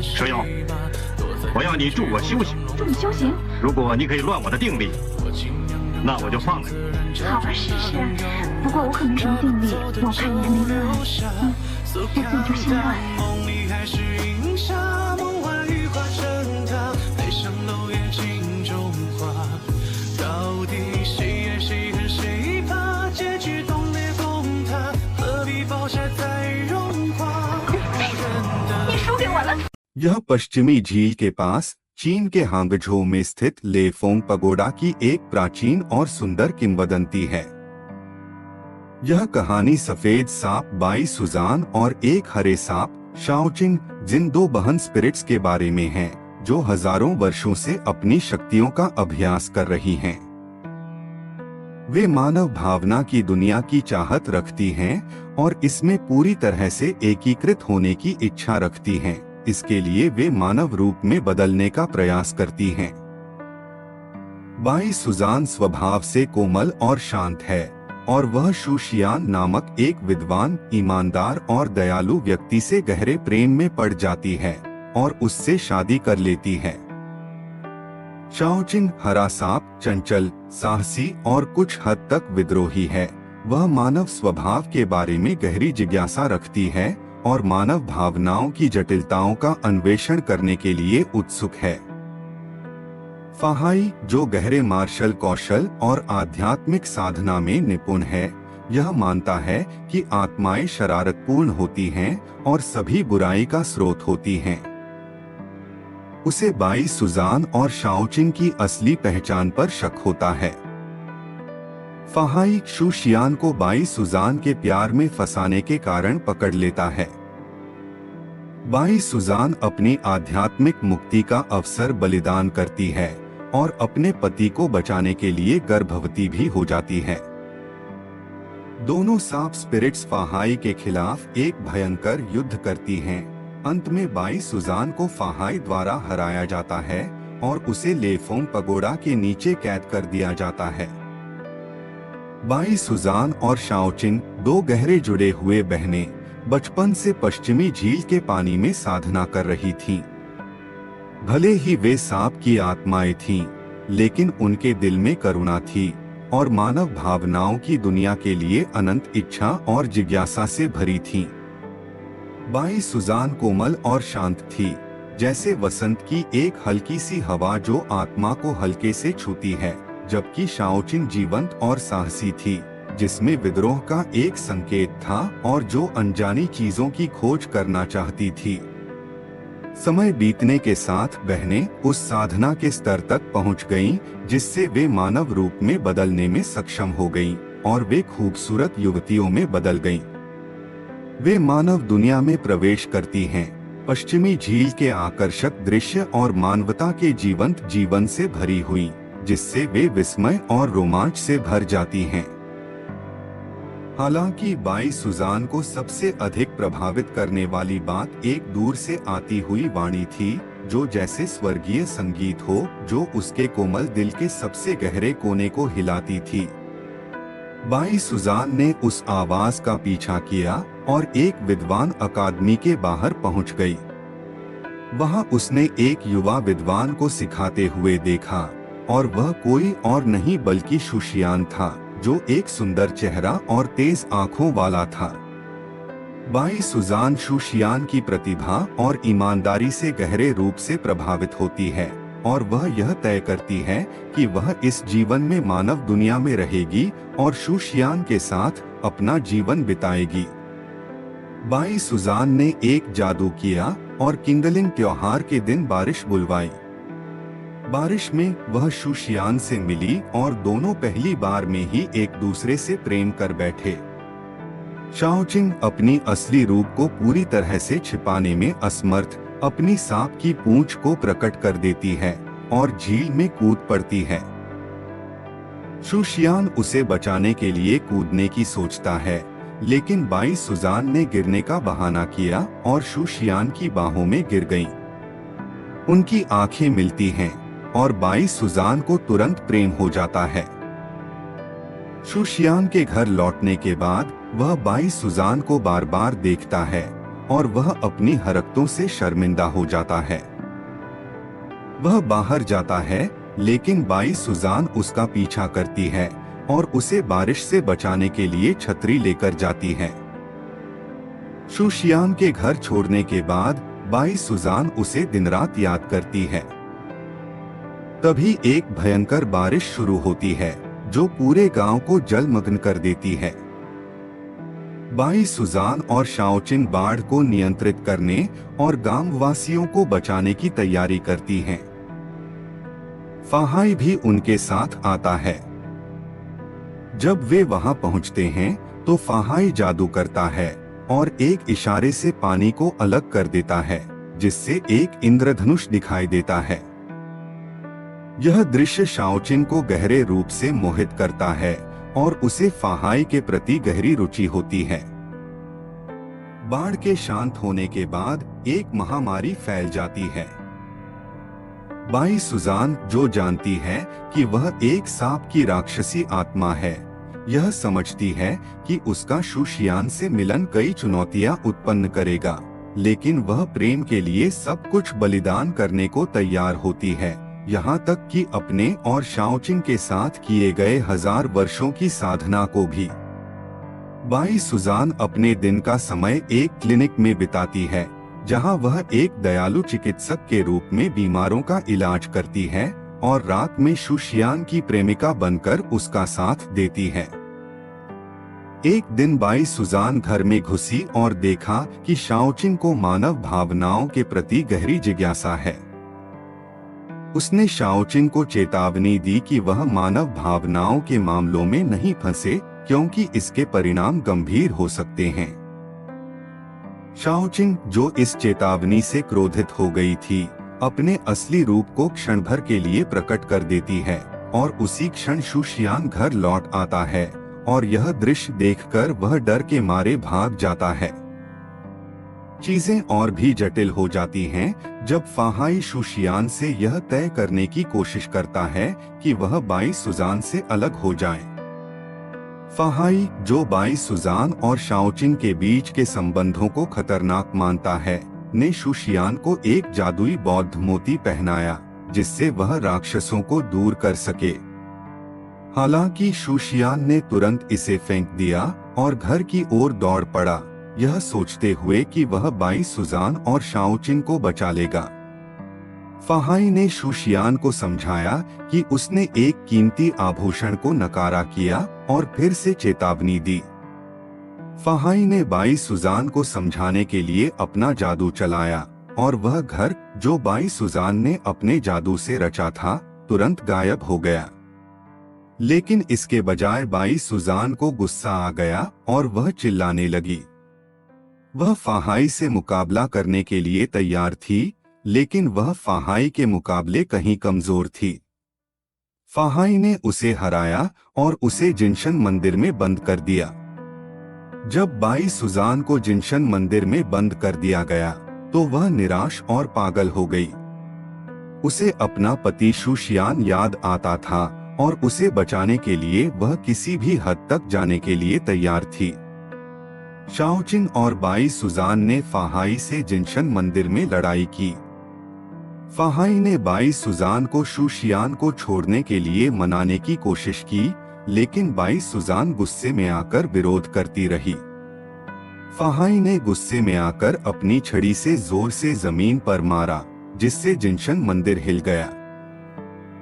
蛇妖，我要你助我修行。助你修行？如果你可以乱我的定力，那我就放了你。好啊，试试。不过我可没什么定力，我看你还没乱。我自己就先乱。你输给我了。यह पश्चिमी झील के पास चीन के हांगझोउ में स्थित लेफोंग पगोडा की एक प्राचीन और सुंदर किंवदंती है। यह कहानी सफेद सांप बाई सुजान और एक हरे सांप शाओचिंग जिन दो बहन स्पिरिट्स के बारे में है, जो हजारों वर्षों से अपनी शक्तियों का अभ्यास कर रही हैं। वे मानव भावना की दुनिया की चाहत रखती हैं और इसमें पूरी तरह से एकीकृत होने की इच्छा रखती हैं। इसके लिए वे मानव रूप में बदलने का प्रयास करती हैं। बाई सुजान स्वभाव से कोमल और शांत है और वह शूशियान नामक एक विद्वान, ईमानदार और दयालु व्यक्ति से गहरे प्रेम में पड़ जाती है और उससे शादी कर लेती है। शाओचिंग हरा सांप चंचल, साहसी और कुछ हद तक विद्रोही है। वह मानव स्वभाव के बारे में गहरी जिज्ञासा रखती है और मानव भावनाओं की जटिलताओं का अन्वेषण करने के लिए उत्सुक है। फाहाई, जो गहरे मार्शल कौशल और आध्यात्मिक साधना में निपुण है, यह मानता है कि आत्माएं शरारतपूर्ण होती हैं और सभी बुराई का स्रोत होती हैं। उसे बाई सुजान और शाओचिंग की असली पहचान पर शक होता है। फाहाई शूशियान को बाई सुजान के प्यार में फंसाने के कारण पकड़ लेता है। बाई सुजान अपनी आध्यात्मिक मुक्ति का अवसर बलिदान करती है और अपने पति को बचाने के लिए गर्भवती भी हो जाती है। दोनों सांप स्पिरिट्स फाहाई के खिलाफ एक भयंकर युद्ध करती हैं। अंत में बाई सुजान को फाहाई द्वारा हराया जाता है और उसे लेफोंग पगोडा के नीचे कैद कर दिया जाता है। बाई सुजान और शाओचिंग, दो गहरे जुड़े हुए बहनें, बचपन से पश्चिमी झील के पानी में साधना कर रही थीं। भले ही वे सांप की आत्माएं थीं, लेकिन उनके दिल में करुणा थी और मानव भावनाओं की दुनिया के लिए अनंत इच्छा और जिज्ञासा से भरी थीं। बाई सुजान कोमल और शांत थी, जैसे वसंत की एक हल्की सी हवा जो आत्मा को हल्के से छूती है, जबकि शाओचिंग जीवंत और साहसी थी, जिसमें विद्रोह का एक संकेत था और जो अनजानी चीजों की खोज करना चाहती थी। समय बीतने के साथ बहनें उस साधना के स्तर तक पहुंच गईं, जिससे वे मानव रूप में बदलने में सक्षम हो गईं और वे खूबसूरत युवतियों में बदल गईं। वे मानव दुनिया में प्रवेश करती हैं, पश्चिमी झील के आकर्षक दृश्य और मानवता के जीवंत जीवन से भरी हुई, जिससे वे विस्मय और रोमांच से भर जाती हैं। हालांकि बाई सुजान को सबसे अधिक प्रभावित करने वाली बात एक दूर से आती हुई वाणी थी, जो जैसे स्वर्गीय संगीत हो, जो उसके कोमल दिल के सबसे गहरे कोने को हिलाती थी। बाई सुजान ने उस आवाज का पीछा किया और एक विद्वान अकादमी के बाहर पहुंच गई। वहां उसने एक युवा विद्वान को सिखाते हुए देखा और वह कोई और नहीं बल्कि शूशियान था, जो एक सुंदर चेहरा और तेज आंखों वाला था। बाई सुजान शूशियान की प्रतिभा और ईमानदारी से गहरे रूप से प्रभावित होती है और वह यह तय करती है कि वह इस जीवन में मानव दुनिया में रहेगी और शूशियान के साथ अपना जीवन बिताएगी। बाई सुजान ने एक जादू किया और किंगलिंग त्योहार के दिन बारिश बुलवाई। बारिश में वह शूशियान से मिली और दोनों पहली बार में ही एक दूसरे से प्रेम कर बैठे। शाओचिंग अपनी असली रूप को पूरी तरह से छिपाने में असमर्थ अपनी सांप की पूंछ को प्रकट कर देती है और झील में कूद पड़ती है। शूशियान उसे बचाने के लिए कूदने की सोचता है, लेकिन बाई सुजान ने गिरने का बहाना किया और शूशियान की बाहों में गिर गईं। उनकी आंखें मिलती हैं और बाई सुजान को तुरंत प्रेम हो जाता है। शूशियान के घर लौटने के बाद वह बाई सुजान को बार बार देखता है और वह अपनी हरकतों से शर्मिंदा हो जाता है। वह बाहर जाता है, लेकिन बाई सुजान उसका पीछा करती है और उसे बारिश से बचाने के लिए छतरी लेकर जाती है। शूशियान के घर छोड़ने के बाद बाई सुजान उसे दिन रात याद करती है। तभी एक भयंकर बारिश शुरू होती है जो पूरे गांव को जलमग्न कर देती है। बाई सुजान और शाओचिन बाढ़ को नियंत्रित करने और गांव वासियों को बचाने की तैयारी करती हैं। फाहाई भी उनके साथ आता है। जब वे वहां पहुंचते हैं तो फाहाई जादू करता है और एक इशारे से पानी को अलग कर देता है, जिससे एक इंद्रधनुष दिखाई देता है। यह दृश्य शाओचिन को गहरे रूप से मोहित करता है और उसे फाहाई के प्रति गहरी रुचि होती है। बाढ़ के शांत होने के बाद एक महामारी फैल जाती है। बाई सुजान, जो जानती है कि वह एक सांप की राक्षसी आत्मा है, यह समझती है कि उसका शूशियान से मिलन कई चुनौतियां उत्पन्न करेगा, लेकिन वह प्रेम के लिए सब कुछ बलिदान करने को तैयार होती है, यहाँ तक कि अपने और शाओचिन के साथ किए गए 1000 वर्षों की साधना को भी। बाई सुजान अपने दिन का समय एक क्लिनिक में बिताती है, जहाँ वह एक दयालु चिकित्सक के रूप में बीमारों का इलाज करती है और रात में शूशियान की प्रेमिका बनकर उसका साथ देती है। एक दिन बाई सुजान घर में घुसी और देखा कि शाओचिन को मानव भावनाओं के प्रति गहरी जिज्ञासा है। उसने शाओचिन को चेतावनी दी कि वह मानव भावनाओं के मामलों में नहीं फंसे, क्योंकि इसके परिणाम गंभीर हो सकते हैं। शाओचिन, जो इस चेतावनी से क्रोधित हो गई थी, अपने असली रूप को क्षण भर के लिए प्रकट कर देती है और उसी क्षण शूशियान घर लौट आता है और यह दृश्य देखकर वह डर के मारे भाग जाता है। चीजें और भी जटिल हो जाती हैं जब फाहाई शूशियान से यह तय करने की कोशिश करता है कि वह बाई सुजान से अलग हो जाए। फाहाई, जो बाई सुजान और शाओचिन के बीच के संबंधों को खतरनाक मानता है, ने शूशियान को एक जादुई बौद्ध मोती पहनाया, जिससे वह राक्षसों को दूर कर सके। हालांकि शूशियान ने तुरंत इसे फेंक दिया और घर की ओर दौड़ पड़ा, यह सोचते हुए कि वह बाई सुजान और शाओचिन को बचा लेगा। फाहाई ने शूशियान को समझाया कि उसने एक कीमती आभूषण को नकारा किया और फिर से चेतावनी दी। फाहाई ने बाई सुजान को समझाने के लिए अपना जादू चलाया और वह घर, जो बाई सुजान ने अपने जादू से रचा था, तुरंत गायब हो गया। लेकिन इसके बजाय बाई सुजान को गुस्सा आ गया और वह चिल्लाने लगी। वह फाहाई से मुकाबला करने के लिए तैयार थी, लेकिन वह फाहाई के मुकाबले कहीं कमजोर थी। फाहाई ने उसे हराया और उसे जिनशन मंदिर में बंद कर दिया। जब बाई सुजान को जिनशन मंदिर में बंद कर दिया गया तो वह निराश और पागल हो गई। उसे अपना पति शूशियान याद आता था और उसे बचाने के लिए वह किसी भी हद तक जाने के लिए तैयार थी। शाओचिन और बाई सुजान ने फाहाई से जिनशन मंदिर में लड़ाई की। फाहाई ने बाई सुजान को शूशियान को छोड़ने के लिए मनाने की कोशिश की, लेकिन बाई सुजान गुस्से में आकर विरोध करती रही। फाहाई ने गुस्से में आकर अपनी छड़ी से जोर से जमीन पर मारा, जिससे जिनशन मंदिर हिल गया।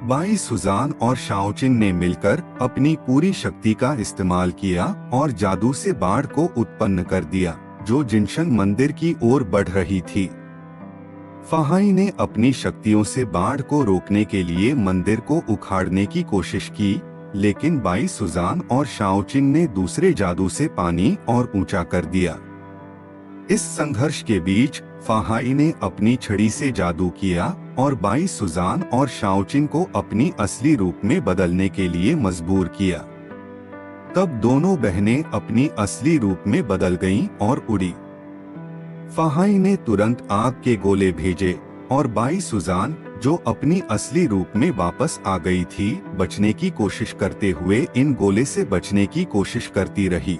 बाई सुजान और शाओचिन ने मिलकर अपनी पूरी शक्ति का इस्तेमाल किया और जादू से बाढ़ को उत्पन्न कर दिया, जो जिनशन मंदिर की ओर बढ़ रही थी। फाहाई ने अपनी शक्तियों से बाढ़ को रोकने के लिए मंदिर को उखाड़ने की कोशिश की, लेकिन बाई सुजान और शाओचिन ने दूसरे जादू से पानी और ऊंचा कर दिया। इस संघर्ष के बीच फाहाई ने अपनी छड़ी से जादू किया और बाई सुजान और शाओचिन को अपनी असली रूप में बदलने के लिए मजबूर किया। तब दोनों बहनें अपनी असली रूप में बदल गईं और उड़ी। फाहाई ने तुरंत आग के गोले भेजे और बाई सुजान, जो अपनी असली रूप में वापस आ गई थी, बचने की कोशिश करते हुए इन गोले से बचने की कोशिश करती रही।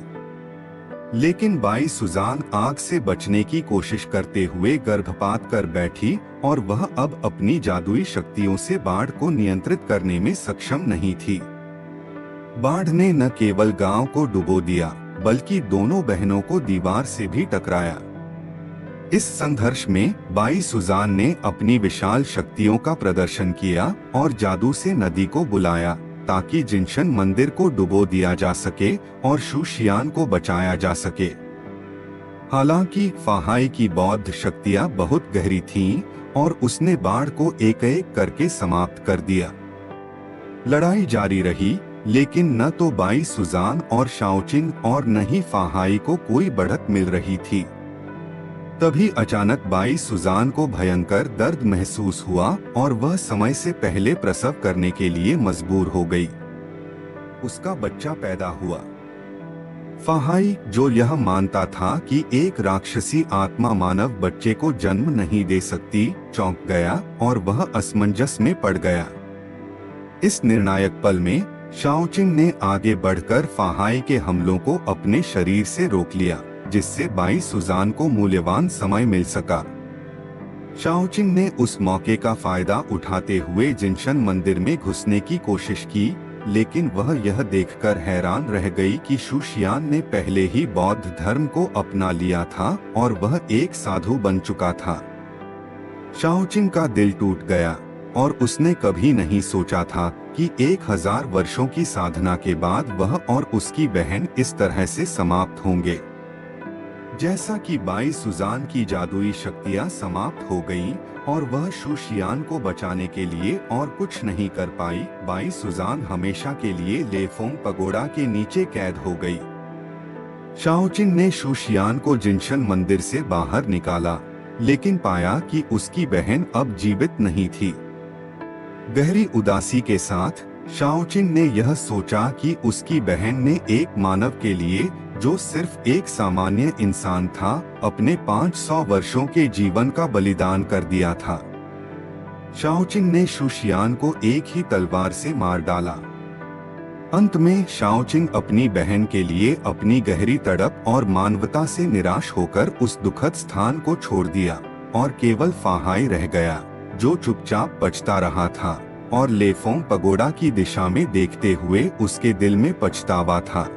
लेकिन बाई सुजान आग से बचने की कोशिश करते हुए गर्भपात कर बैठी और वह अब अपनी जादुई शक्तियों से बाढ़ को नियंत्रित करने में सक्षम नहीं थी। बाढ़ ने न केवल गांव को डुबो दिया बल्कि दोनों बहनों को दीवार से भी टकराया। इस संघर्ष में बाई सुजान ने अपनी विशाल शक्तियों का प्रदर्शन किया और जादू से नदी को बुलाया ताकि जिनशन मंदिर को डुबो दिया जा सके और शूशियान को बचाया जा सके। हालांकि फाहाई की बौद्ध शक्तियां बहुत गहरी थीं और उसने बाढ़ को एक एक करके समाप्त कर दिया। लड़ाई जारी रही, लेकिन न तो बाई सुजान और शाओचिंग और न ही फाहाई को कोई बढ़त मिल रही थी। तभी अचानक बाई सुजान को भयंकर दर्द महसूस हुआ और वह समय से पहले प्रसव करने के लिए मजबूर हो गई। उसका बच्चा पैदा हुआ। फाहाई, जो यह मानता था कि एक राक्षसी आत्मा मानव बच्चे को जन्म नहीं दे सकती, चौंक गया और वह असमंजस में पड़ गया। इस निर्णायक पल में शाओचिंग ने आगे बढ़कर फाहाई के हमलों को अपने शरीर से रोक लिया, जिससे बाई सुजान को मूल्यवान समय मिल सका। शाओचिंग ने उस मौके का फायदा उठाते हुए जिनशन मंदिर में घुसने की कोशिश की, लेकिन वह यह देखकर हैरान रह गई कि शूशियान ने पहले ही बौद्ध धर्म को अपना लिया था और वह एक साधु बन चुका था। शाओचिंग का दिल टूट गया और उसने कभी नहीं सोचा था कि 1000 वर्षों की साधना के बाद वह और उसकी बहन इस तरह से समाप्त होंगे। जैसा कि बाई सुजान की जादुई शक्तियां समाप्त हो गईं और वह शूशियान को बचाने के लिए और कुछ नहीं कर पाई, बाई सुजान हमेशा के लिए लेफोंग पगोड़ा के नीचे कैद हो गई। शाओचिंग ने शूशियान को जिनशन मंदिर से बाहर निकाला, लेकिन पाया कि उसकी बहन अब जीवित नहीं थी। गहरी उदासी के साथ शाओचिंग ने यह सोचा कि उसकी बहन ने एक मानव के लिए, जो सिर्फ एक सामान्य इंसान था, अपने 500 वर्षों के जीवन का बलिदान कर दिया था। शाओचिंग ने शूशियान को एक ही तलवार से मार डाला। अंत में शाओचिंग अपनी बहन के लिए अपनी गहरी तड़प और मानवता से निराश होकर उस दुखद स्थान को छोड़ दिया और केवल फाहाई रह गया, जो चुपचाप बचता रहा था और लेफोंग पगोड़ा की दिशा में देखते हुए उसके दिल में पछतावा था।